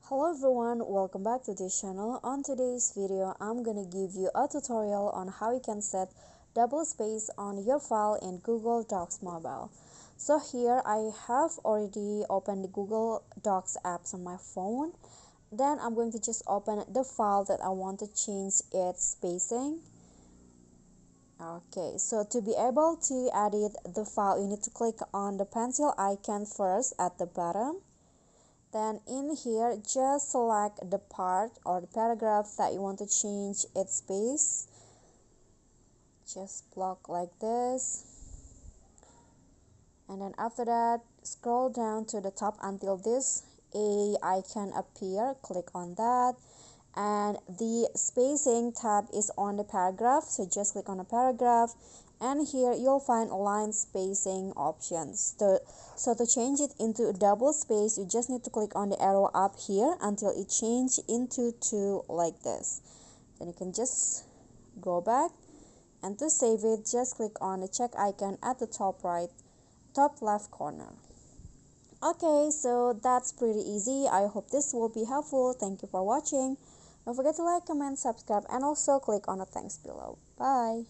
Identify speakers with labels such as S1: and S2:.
S1: Hello everyone, welcome back to this channel. On today's video, I'm gonna give you a tutorial on how you can set double space on your file in Google Docs Mobile. So here I have already opened the Google Docs apps on my phone. Then I'm going to just open the file that I want to change its spacing. Okay, so to be able to edit the file, you need to click on the pencil icon first at the bottom. Then in here, just select the part or the paragraph that you want to change its space. Just block like this. And then after that, scroll down to the top until this A icon appear. Click on that. And the spacing tab is on the paragraph. So just click on the paragraph. And here you'll find line spacing options. So to change it into double space, you just need to click on the arrow up here until it changes into 2 like this. Then you can just go back, and to save it, just click on the check icon at the top left corner. Okay, so that's pretty easy. I hope this will be helpful. Thank you for watching. Don't forget to like, comment, subscribe, and also click on the thanks below. Bye.